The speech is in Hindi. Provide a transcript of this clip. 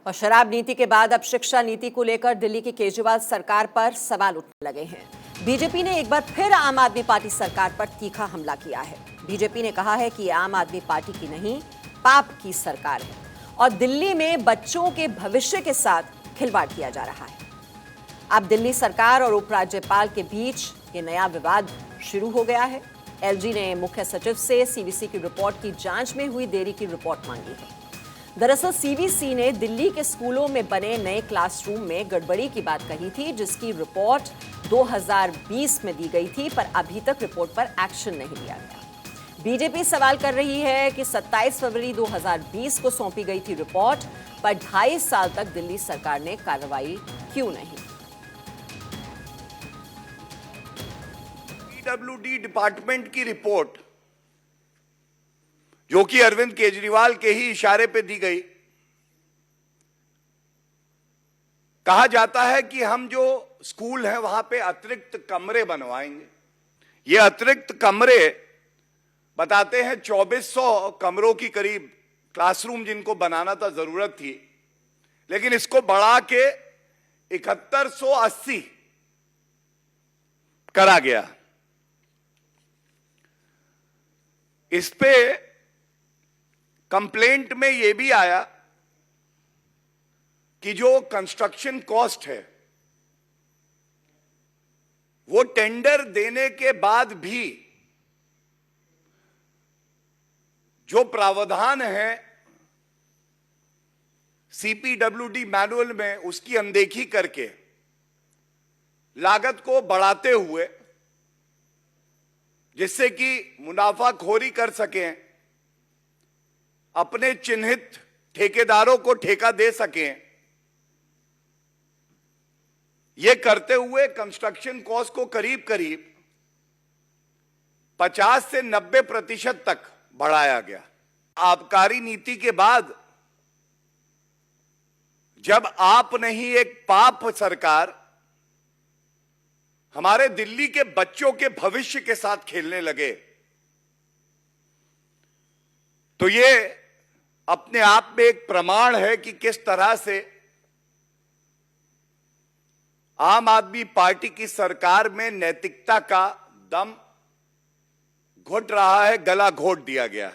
और शराब नीति के बाद अब शिक्षा नीति को लेकर दिल्ली की केजरीवाल सरकार पर सवाल उठने लगे हैं। बीजेपी ने एक बार फिर आम आदमी पार्टी सरकार पर तीखा हमला किया है। बीजेपी ने कहा है कि आम आदमी पार्टी की नहीं, पाप की सरकार है और दिल्ली में बच्चों के भविष्य के साथ खिलवाड़ किया जा रहा है। अब दिल्ली सरकार और उपराज्यपाल के बीच ये नया विवाद शुरू हो गया है। एलजी ने मुख्य सचिव से सीवीसी की रिपोर्ट की जांच में हुई देरी की रिपोर्ट मांगी है। दरअसल सीवीसी ने दिल्ली के स्कूलों में बने नए क्लासरूम में गड़बड़ी की बात कही थी, जिसकी रिपोर्ट 2020 में दी गई थी, पर अभी तक रिपोर्ट पर एक्शन नहीं लिया गया। बीजेपी सवाल कर रही है कि 27 फरवरी 2020 को सौंपी गई थी रिपोर्ट, पर 2.5 साल तक दिल्ली सरकार ने कार्रवाई क्यों नहीं की। पीडब्ल्यूडी डिपार्टमेंट की रिपोर्ट, जो कि अरविंद केजरीवाल के ही इशारे पे दी गई, कहा जाता है कि हम जो स्कूल हैं वहां पे अतिरिक्त कमरे बनवाएंगे। ये अतिरिक्त कमरे बताते हैं 2400 कमरों की करीब क्लासरूम जिनको बनाना था, जरूरत थी, लेकिन इसको बढ़ा के 7180 करा गया। इस पे कंप्लेंट में यह भी आया कि जो कंस्ट्रक्शन कॉस्ट है वो टेंडर देने के बाद भी जो प्रावधान है सीपीडब्ल्यूडी मैनुअल में, उसकी अनदेखी करके लागत को बढ़ाते हुए, जिससे कि मुनाफाखोरी कर सकें, अपने चिन्हित ठेकेदारों को ठेका दे सकें, यह करते हुए कंस्ट्रक्शन कॉस्ट को करीब करीब 50 से 90% तक बढ़ाया गया। आबकारी नीति के बाद जब आप नहीं, एक पाप सरकार हमारे दिल्ली के बच्चों के भविष्य के साथ खेलने लगे, तो ये अपने आप में एक प्रमाण है कि किस तरह से आम आदमी पार्टी की सरकार में नैतिकता का दम घुट रहा है, गला घोट दिया गया है।